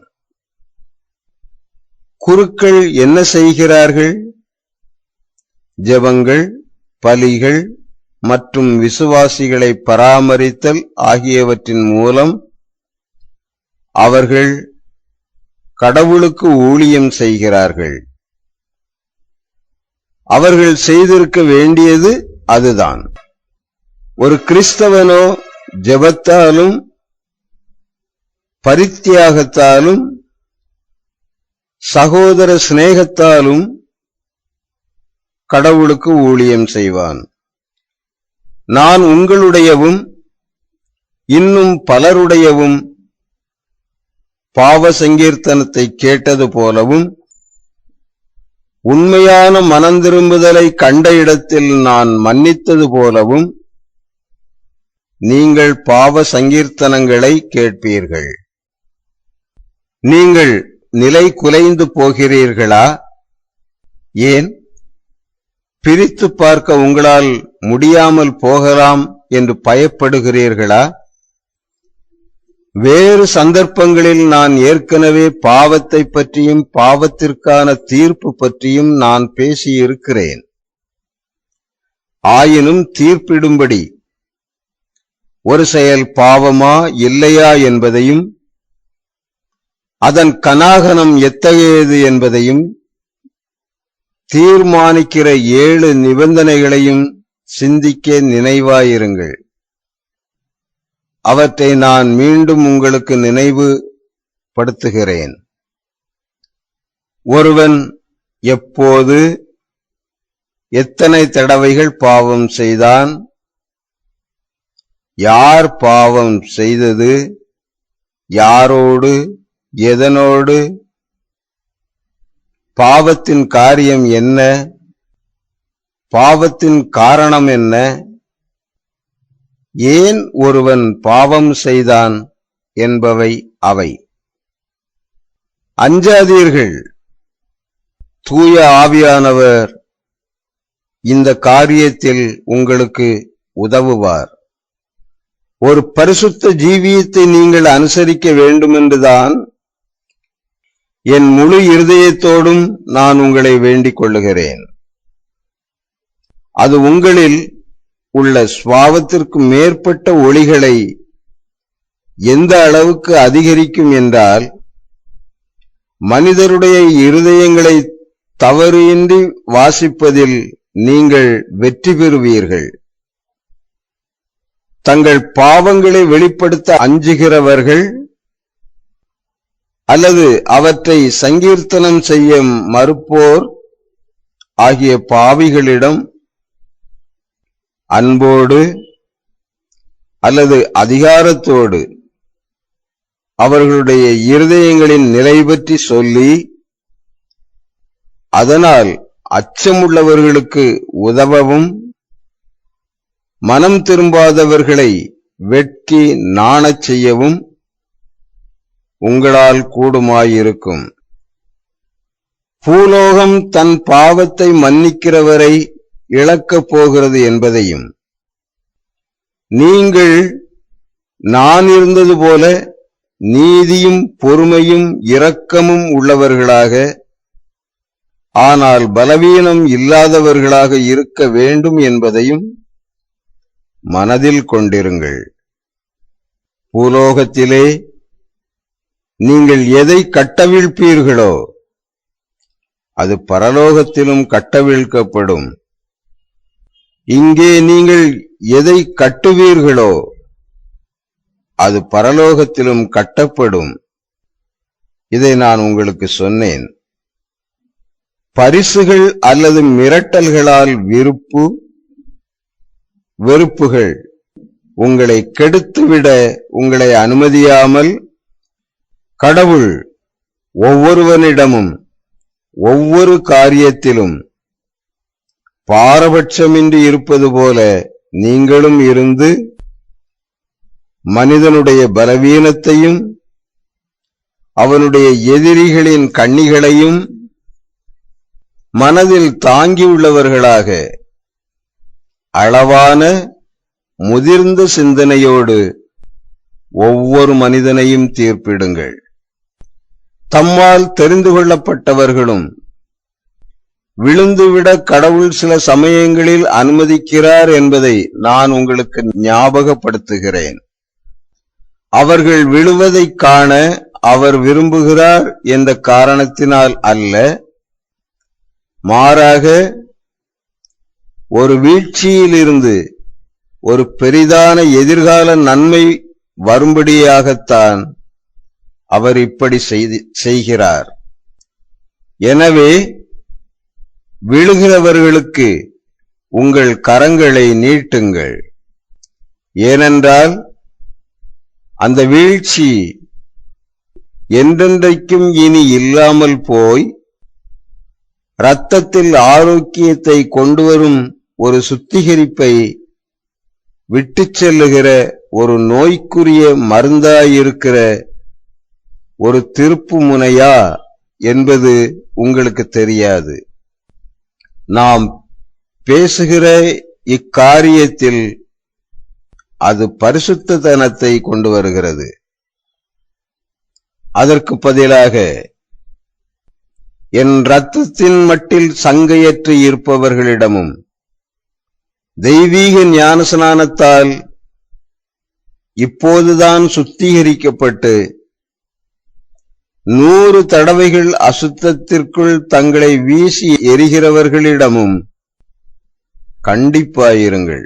குருக்கள் என்ன செய்கிறார்கள்? ஜெபங்கள், பலிகள் மற்றும் விசுவாசிகளை பராமரித்தல் ஆகியவற்றின் மூலம் அவர்கள் கடவுளுக்கு ஊழியம் செய்கிறார்கள். அவர்கள் செய்திருக்க வேண்டியது அதுதான். ஒரு கிறிஸ்தவனோ ஜெபத்தாலும் பரித்தியாகத்தாலும் சகோதர சிநேகத்தாலும் கடவுளுக்கு ஊழியம் செய்வான். நான் உங்களுடையவும் இன்னும் பலருடையவும் பாவ சங்கீர்த்தனத்தை கேட்டது போலவும் உண்மையான மனந்திரும்புதலை கண்ட இடத்தில் நான் மன்னித்தது போலவும் நீங்கள் பாவ சங்கீர்த்தனங்களை கேட்பீர்கள். நீங்கள் நிலை குலைந்து போகிறீர்களா? ஏன்? பிரித்து பார்க்க உங்களால் முடியாமல் போகலாம் என்று பயப்படுகிறீர்களா? வேறு சந்தர்ப்பங்களில் நான் ஏற்கனவே பாவத்தை பற்றியும் பாவத்திற்கான தீர்ப்பு பற்றியும் நான் பேசியிருக்கிறேன். ஆயினும் தீர்ப்பிடும்படி ஒரு செயல் பாவமா இல்லையா என்பதையும் அதன் கனாகனம் எத்தகையது என்பதையும் தீர்மானிக்கிற 7 நிபந்தனைகளையும் சிந்திக்க நினைவாயிருங்கள். அவற்றை நான் மீண்டும் உங்களுக்கு நினைவுபடுத்துகிறேன். ஒருவன் எப்போது எத்தனை தடவைகள் பாவம் செய்தான், யார் பாவம் செய்தது, யாரோடு, எதனோடு, பாவத்தின் காரியம் என்ன, பாவத்தின் காரணம் என்ன, ஏன் ஒருவன் பாவம் செய்தான் என்பவை அவை. அஞ்சாதீர்கள், தூய ஆவியானவர் இந்த காரியத்தில் உங்களுக்கு உதவுவார். ஒரு பரிசுத்த ஜீவியத்தை நீங்கள் அனுசரிக்க வேண்டுமென்றுதான் என் முழு இருதயத்தோடும் நான் உங்களை வேண்டிக் கொள்ளுகிறேன். அது உங்களில் உள்ள சுபாவத்திற்கு மேற்பட்ட ஒளிகளை எந்த அளவுக்கு அதிகரிக்கும் என்றால், மனிதருடைய இருதயங்களை தவறின்றி வாசிப்பதில் நீங்கள் வெற்றி பெறுவீர்கள். தங்கள் பாவங்களை வெளிப்படுத்த அஞ்சுகிறவர்கள் அல்லது அவற்றை சங்கீர்த்தனம் செய்ய மறுப்போர் ஆகிய பாவிகளிடம் அன்போடு அல்லது அதிகாரத்தோடு அவர்களுடைய இருதயங்களின் நிலை பற்றி சொல்லி, அதனால் அச்சமுள்ளவர்களுக்கு உதவவும் மனம் திரும்பாதவர்களை வெட்கி நாணச் செய்யவும் உங்களால் கூடுமாயிருக்கும். பூலோகம் தன் பாவத்தை மன்னிக்கிறவரை இழக்கப் போகிறது என்பதையும், நீங்கள் நான் இருந்தது போல நீதியும் பொறுமையும் இரக்கமும் உள்ளவர்களாக, ஆனால் பலவீனம் இல்லாதவர்களாக இருக்க வேண்டும் என்பதையும் மனதில் கொண்டிருங்கள். பூலோகத்திலே நீங்கள் எதை கட்டவிழ்ப்பீர்களோ அது பரலோகத்திலும் கட்டவிழ்க்கப்படும். இங்கே நீங்கள் எதை கட்டுவீர்களோ அது பரலோகத்திலும் கட்டப்படும். இதை நான் உங்களுக்கு சொன்னேன். பரிசுகள் அல்லது மிரட்டல்களால் வெறுப்புகள் உங்களை கெடுத்துவிட உங்களை அனுமதியாமல், கடவுள் ஒவ்வொருவனிடமும் ஒவ்வொரு காரியத்திலும் பாரபட்சமின்றி இருப்பது போல நீங்களும் இருந்து, மனிதனுடைய பலவீனத்தையும் அவனுடைய எதிரிகளின் கண்ணிகளையும் மனதில் தாங்கியுள்ளவர்களாக அளவான முதிர்ந்த சிந்தனையோடு ஒவ்வொரு மனிதனையும் தீர்ப்பிடுங்கள். தம்மால் தெரிந்து கொள்ளப்பட்டவர்களும் விழுந்துவிட கடவுள் சில சமயங்களில் அனுமதிக்கிறார் என்பதை நான் உங்களுக்கு ஞாபகப்படுத்துகிறேன். அவர்கள் விழுவதைக் காண அவர் விரும்புகிறார் என்ற காரணத்தினால் அல்ல, மாறாக ஒரு வீழ்ச்சியிலிருந்து ஒரு பெரிதான எதிர்கால நன்மை வரும்படியாகத்தான் அவர் இப்படி செய்கிறார். எனவே விழுகிறவர்களுக்கு உங்கள் கரங்களை நீட்டுங்கள். ஏனென்றால் அந்த வீழ்ச்சி என்றென்றைக்கும் இனி இல்லாமல் போய் இரத்தத்தில் ஆரோக்கியத்தை கொண்டுவரும் ஒரு சுத்திகரிப்பை விட்டுச் செல்லுகிற ஒரு நோய்க்குரிய மருந்தாயிருக்கிற ஒரு திருப்பு முனையா என்பது உங்களுக்கு தெரியாது. நாம் பேசுகிற இக்காரியத்தில் அது பரிசுத்தத்தனத்தை கொண்டு வருகிறது. அதற்கு பதிலாக என் இரத்தத்தின் மட்டில் சங்கையற்று இருப்பவர்களிடமும் தெய்வீக ஞானஸ்நானத்தால் இப்போதுதான் சுத்திகரிக்கப்பட்டு 100 தடவைகள் அசுத்தத்திற்குள் தங்களை வீசி எரிகிறவர்களிடமும் கண்டிப்பாயிருங்கள்.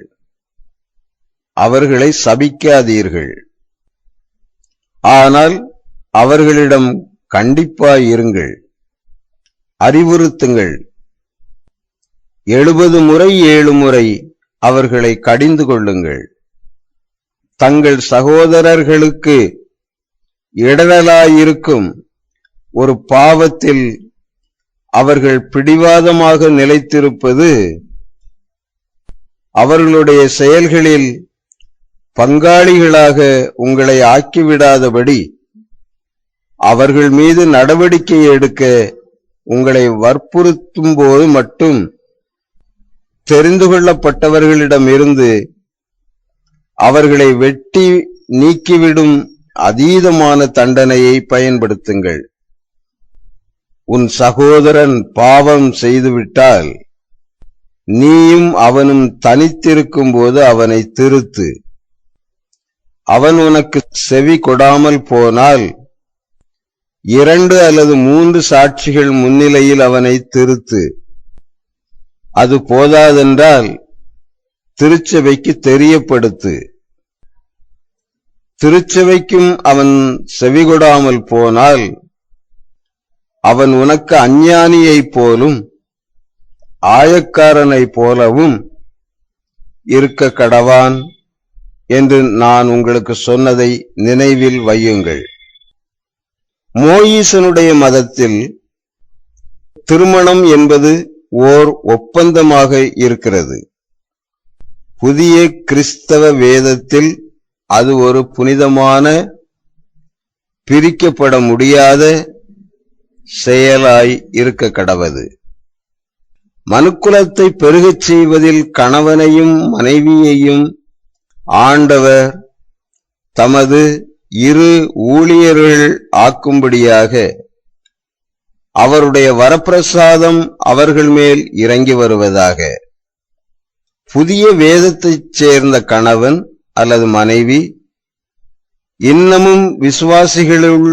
அவர்களை சபிக்காதீர்கள், ஆனால் அவர்களிடம் கண்டிப்பாயிருங்கள், அறிவுறுத்துங்கள். 70 முறை 7 முறை அவர்களை கடிந்து கொள்ளுங்கள். தங்கள் சகோதரர்களுக்கு இடரலாயிருக்கும் ஒரு பாவத்தில் அவர்கள் பிடிவாதமாக நிலைத்திருப்பது அவர்களுடைய செயல்களில் பங்காளிகளாக உங்களை ஆக்கிவிடாதபடி அவர்கள் மீது நடவடிக்கை எடுக்க உங்களை வற்புறுத்தும் போது மட்டும் தெரிந்து கொள்ளப்பட்டவர்களிடமிருந்து அவர்களை வெட்டி நீக்கிவிடும் அதீதமான தண்டனையை பயன்படுத்துங்கள். உன் சகோதரன் பாவம் செய்துவிட்டால் நீயும் அவனும் தனித்திருக்கும் போது அவனை திருத்து. அவன் உனக்கு செவி கொடாமல் போனால் 2 அல்லது 3 சாட்சிகள் முன்னிலையில் அவனை திருத்து. அது போதாதென்றால் திருச்சபைக்கு தெரியப்படுத்து. திருச்சபைக்கும் அவன் செவிகொடாமல் போனால் அவன் உனக்கு அஞ்ஞானியைப் போலும் ஆயக்காரனைப் போலவும் இருக்க கடவான் என்று நான் உங்களுக்கு சொன்னதை நினைவில் வையுங்கள். மோயிசனுடைய மதத்தில் திருமணம் என்பது ஓர் ஒப்பந்தமாக இருக்கிறது. புதிய கிறிஸ்தவ வேதத்தில் அது ஒரு புனிதமான, பிரிக்கப்பட முடியாத செயலாய் இருக்க கடவது. மனுக்குலத்தை பெருகச் செய்வதில் கணவனையும் மனைவியையும் ஆண்டவர் தமது 2 ஊழியர்கள் ஆக்கும்படியாக அவருடைய வரப்பிரசாதம் அவர்கள் மேல் இறங்கி வருவதாக. புதிய வேதத்தைச் சேர்ந்த கணவன் அல்லது மனைவி இன்னமும் விசுவாசிகளுள்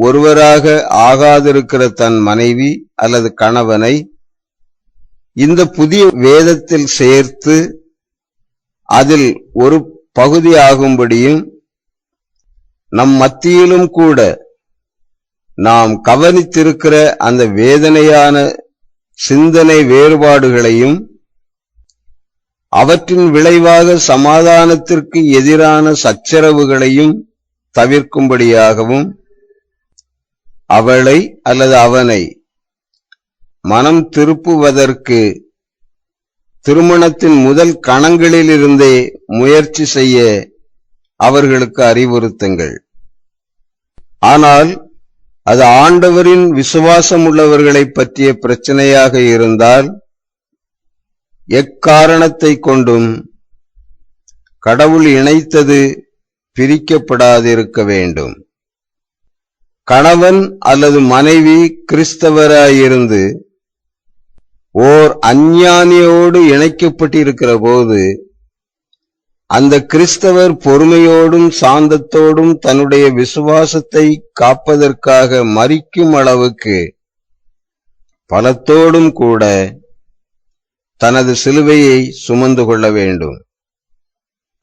ஒருவராக ஆகாதிருக்கிற தன் மனைவி அல்லது கணவனை இந்த புதிய வேதத்தில் சேர்த்து அதில் ஒரு பகுதியாகும்படியும் நம் மத்தியிலும் கூட நாம் கவனித்திருக்கிற அந்த வேதனையான சிந்தனை வேறுபாடுகளையும் அவற்றின் விளைவாக சமாதானத்திற்கு எதிரான சச்சரவுகளையும் தவிர்க்கும்படியாகவும் அவளை அல்லது அவனை மனம் திருப்புவதற்கு திருமணத்தின் முதல் கணங்களிலிருந்தே முயற்சி செய்ய அவர்களுக்கு அறிவுறுத்துங்கள். ஆனால் அது ஆண்டவரின் விசுவாசம் உள்ளவர்களை பற்றிய பிரச்சனையாக இருந்தால் எக்காரணத்தை கொண்டும் கடவுள் இணைத்தது பிரிக்கப்படாதிருக்க வேண்டும். கணவன் அல்லது மனைவி கிறிஸ்தவராயிருந்து ஓர் அஞ்ஞானியோடு இணைக்கப்பட்டிருக்கிற போது அந்த கிறிஸ்தவர் பொறுமையோடும் சாந்தத்தோடும் தன்னுடைய விசுவாசத்தை காப்பதற்காக மரிக்கும் அளவுக்கு பலத்தோடும் கூட தனது சிலுவையை சுமந்து கொள்ள வேண்டும்.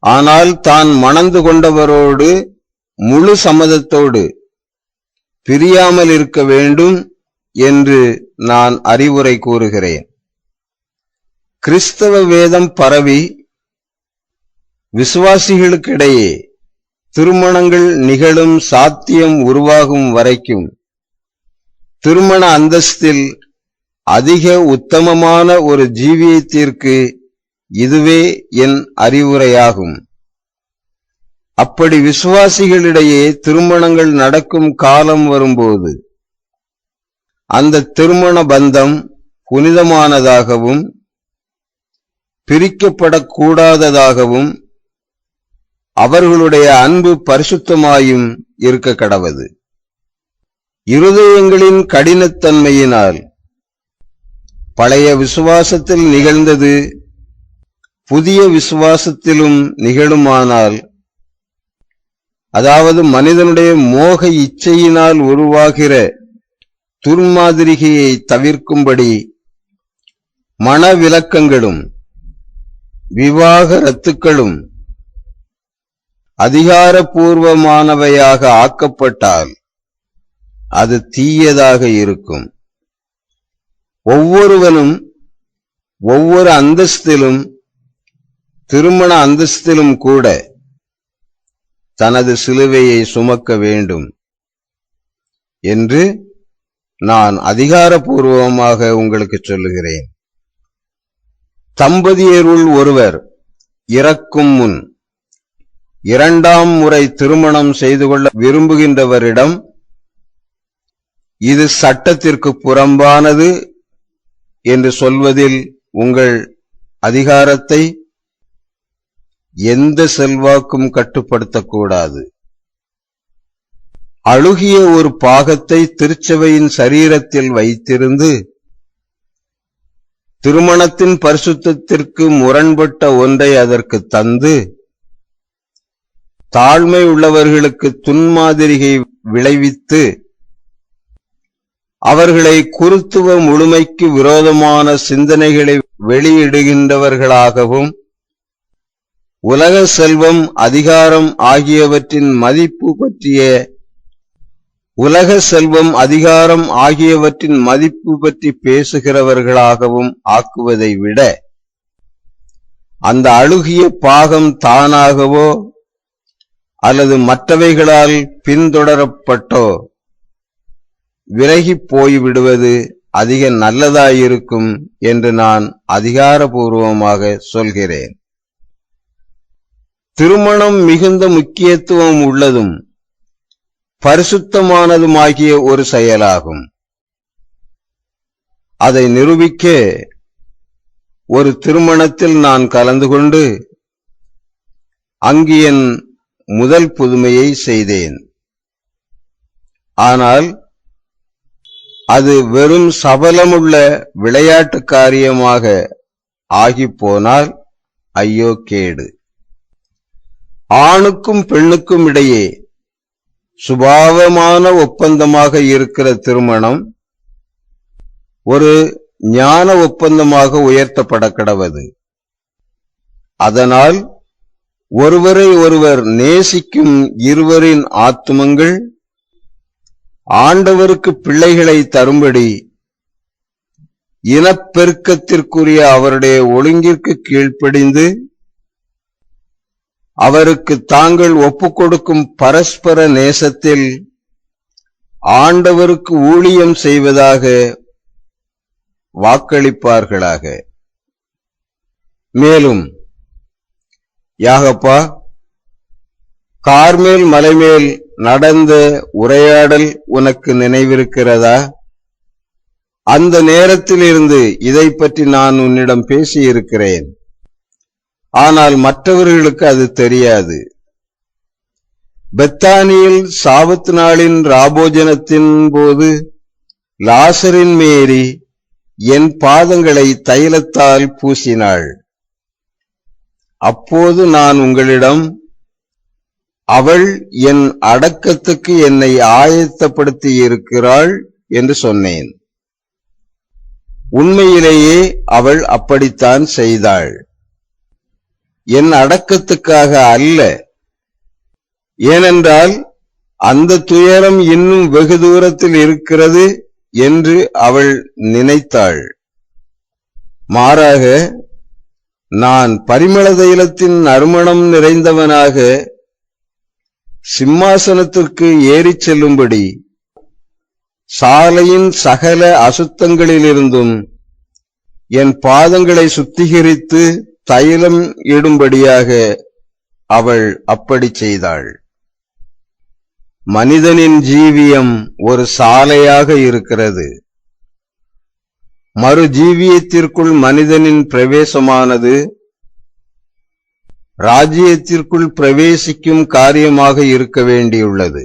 ஆனால் தான் மணந்து கொண்டவரோடு முழு சம்மதத்தோடு பிரியாமல் இருக்க வேண்டும் என்று நான் அறிவுரை கூறுகிறேன். கிறிஸ்தவ வேதம் பரவி விசுவாசிகளுக்கிடையே திருமணங்கள் நிகழும் சாத்தியம் உருவாகும் வரைக்கும் திருமண அந்தஸ்தில் அதிக உத்தமமான ஒரு ஜீவியத்திற்கு இதுவே என் அறிவுரையாகும். அப்படி விசுவாசிகளிடையே திருமணங்கள் நடக்கும் காலம் வரும்போது அந்த திருமண பந்தம் புனிதமானதாகவும் பிரிக்கப்படக்கூடாததாகவும் அவர்களுடைய அன்பு பரிசுத்தமாயும் இருக்க கடவது. இருதயங்களின் கடினத்தன்மையினால் பழைய விசுவாசத்தில் நிகழ்ந்தது புதிய விசுவாசத்திலும் நிகழுமானால், அதாவது மனிதனுடைய மோக இச்சையினால் உருவாகிற துர்மாதிரிகையை தவிர்க்கும்படி மனவிலக்கங்களும் விவாகரத்துக்களும் அதிகாரபூர்வமானவையாக ஆக்கப்பட்டால் அது தீயதாக இருக்கும். ஒவ்வொருவனும் ஒவ்வொரு அந்தஸ்திலும், திருமண அந்தஸ்திலும் கூட தனது சிலுவையை சுமக்க வேண்டும் என்று நான் அதிகாரபூர்வமாக உங்களுக்கு சொல்லுகிறேன். தம்பதியருள் ஒருவர் இறக்கும் முன் 2ஆம் முறை திருமணம் செய்து கொள்ள விரும்புகின்றவரிடம் இது சட்டத்திற்கு புறம்பானது என்று சொல்வதில் உங்கள் அதிகாரத்தை எந்த செல்வாக்கும் கட்டுப்படுத்தக்கூடாது. அழுகிய ஒரு பாகத்தை திருச்சபையின் சரீரத்தில் வைத்திருந்து திருமணத்தின் பரிசுத்தத்திற்கு முரண்பட்ட ஒன்றை அதற்கு தந்து தாழ்மை உள்ளவர்களுக்கு துன்மாதிரிகை விளைவித்து அவர்களை குருத்துவ முழுமைக்கு விரோதமான சிந்தனைகளை வெளியிடுகின்றவர்களாகவும் உலக செல்வம் அதிகாரம் ஆகியவற்றின் மதிப்பு பற்றி பேசுகிறவர்களாகவும் ஆக்குவதை விட அந்த அழுகிய பாகம் தானாகவோ அல்லது மற்றவைகளால் பின்தொடரப்பட்டோ விலகிப் போய்விடுவது அதிக நல்லதாயிருக்கும் என்று நான் அதிகாரபூர்வமாக சொல்கிறேன். திருமணம் மிகுந்த முக்கியத்துவம் உள்ளதும் பரிசுத்தமானதுமாகிய ஒரு செயலாகும். அதை நிரூபிக்க ஒரு திருமணத்தில் நான் கலந்து கொண்டு அங்கு என் முதல் புதுமையை செய்தேன். ஆனால் அது வெறும் சபலமுள்ள விளையாட்டு காரியமாக ஆகிப்போனால் ஐயோ கேடு. ஆணுக்கும் பெண்ணுக்கும் இடையே சுபாவமான ஒப்பந்தமாக இருக்கிற திருமணம் ஒரு ஞான ஒப்பந்தமாக உயர்த்தப்பட கடவது. அதனால் ஒருவரை ஒருவர் நேசிக்கும் இருவரின் ஆத்துமங்கள் ஆண்டவருக்கு பிள்ளைகளை தரும்படி இனப்பெருக்கத்திற்குரிய அவருடைய ஒழுங்கிற்கு கீழ்ப்படிந்து அவருக்கு தாங்கள் ஒப்புக்கொடுக்கும் பரஸ்பர நேசத்தில் ஆண்டவருக்கு ஊழியம் செய்வதாக வாக்களிப்பார்களாக. மேலும் யாகப்பா, கார்மேல் மலைமேல் நடந்த உரையாடல் உனக்கு நினைவிருக்கிறதா? அந்த நேரத்திலிருந்து இதை பற்றி நான் உன்னிடம் பேசியிருக்கிறேன். ஆனால் மற்றவர்களுக்கு அது தெரியாது. பெத்தானியில் சாபத்து நாளின் ராபோஜனத்தின் போது லாசரின் மேரி என் பாதங்களை தைலத்தால் பூசினாள். அப்போது நான் உங்களிடம், அவள் என் அடக்கத்துக்கு என்னை ஆயத்தப்படுத்தி இருக்கிறாள் என்று சொன்னேன். உண்மையிலேயே அவள் அப்படித்தான் செய்தாள். என் அடக்கத்துக்காக அல்ல, ஏனென்றால் அந்த துயரம் இன்னும் வெகு தூரத்தில் இருக்கிறது என்று அவள் நினைத்தாள். மாறாக நான் பரிமள தைலத்தின் நறுமணம் நிறைந்தவனாக சிம்மாசனத்திற்கு ஏறிச் செல்லும்படி சாலையின் சகல அசுத்தங்களிலிருந்தும் என் பாதங்களை சுத்திகரித்து தைலம் இடும்படியாக அவள் அப்படி செய்தாள். மனிதனின் ஜீவியம் ஒரு சாலையாக இருக்கிறது. மறு ஜீவியத்திற்குள் மனிதனின் பிரவேசமானது ராஜ்யத்திற்குள் பிரவேசிக்கும் காரியமாக இருக்க வேண்டியுள்ளது.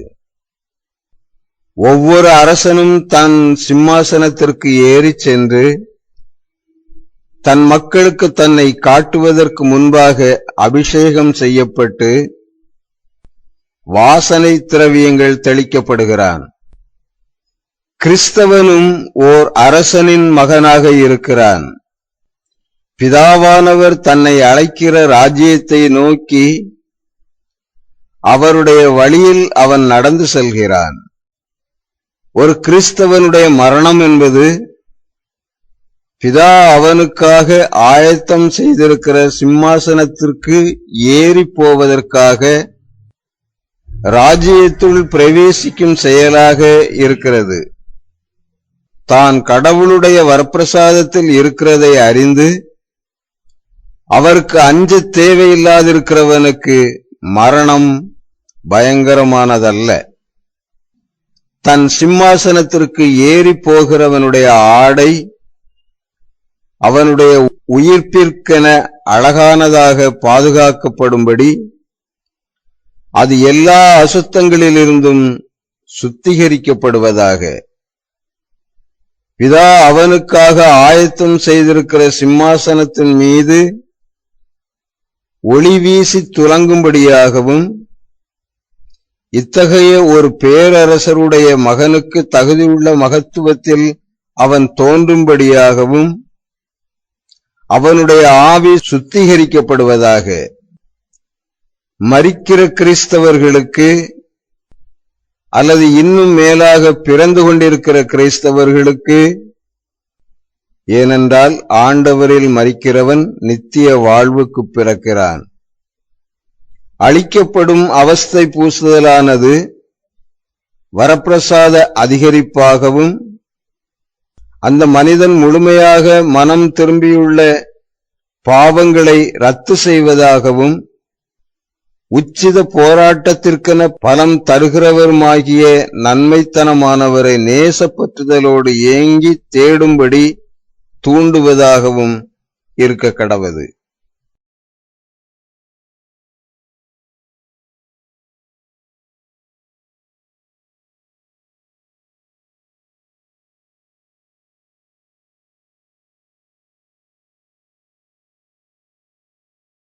ஒவ்வொரு அரசனும் தன் சிம்மாசனத்திற்கு ஏறிச் சென்று தன் மக்களுக்கு தன்னை காட்டுவதற்கு முன்பாக அபிஷேகம் செய்யப்பட்டு வாசனை திரவியங்கள் தெளிக்கப்படுகிறான். கிறிஸ்தவனும் ஓர் அரசனின் மகனாக இருக்கிறான். பிதாவானவர் தன்னை அழைக்கிற ராஜ்யத்தை நோக்கி அவருடைய வழியில் அவன் நடந்து செல்கிறான். ஒரு கிறிஸ்தவனுடைய மரணம் என்பது பிதா அவனுக்காக ஆயத்தம் செய்திருக்கிற சிம்மாசனத்திற்கு ஏறி போவதற்காக ராஜ்யத்துள் பிரவேசிக்கும் செயலாக இருக்கிறது. தான் கடவுளுடைய வரப்பிரசாதத்தில் இருக்கிறதை அறிந்து அவருக்கு அஞ்ச தேவையில்லாதிருக்கிறவனுக்கு மரணம் பயங்கரமானதல்ல. தன் சிம்மாசனத்திற்கு ஏறி போகிறவனுடைய ஆடை அவனுடைய உயிர்ப்பிற்கென அழகானதாக பாதுகாக்கப்படும்படி அது எல்லா அசுத்தங்களிலிருந்தும் சுத்திகரிக்கப்படுவதாக. பிதா அவனுக்காக ஆயத்தம் செய்திருக்கிற சிம்மாசனத்தின் மீது ஒளி வீசி துலங்கும்படியாகவும் இத்தகைய ஒரு பேரரசருடைய மகனுக்கு தகுதியுள்ள மகத்துவத்தில் அவன் தோன்றும்படியாகவும் அவனுடைய ஆவி சுத்திகரிக்கப்படுவதாக. மரிக்கிற கிறிஸ்தவர்களுக்கு அல்லது இன்னும் மேலாக பிறந்து கொண்டிருக்கிற கிறிஸ்தவர்களுக்கு, ஏனென்றால் ஆண்டவரில் மரிக்கிறவன் நித்திய வாழ்வுக்கு பிறக்கிறான். அளிக்கப்படும் அவஸ்தை பூசுதலானது வரப்பிரசாத அதிகரிப்பாகவும் அந்த மனிதன் முழுமையாக மனம் திரும்பியுள்ள பாவங்களை ரத்து செய்வதாகவும் உச்சித போராட்டத்திற்கென பலம் தருகிறவருமாகிய நன்மைத்தனமானவரை நேசப்பற்றுதலோடு ஏங்கி தேடும்படி தூண்டுவதாகவும் இருக்க கடவது.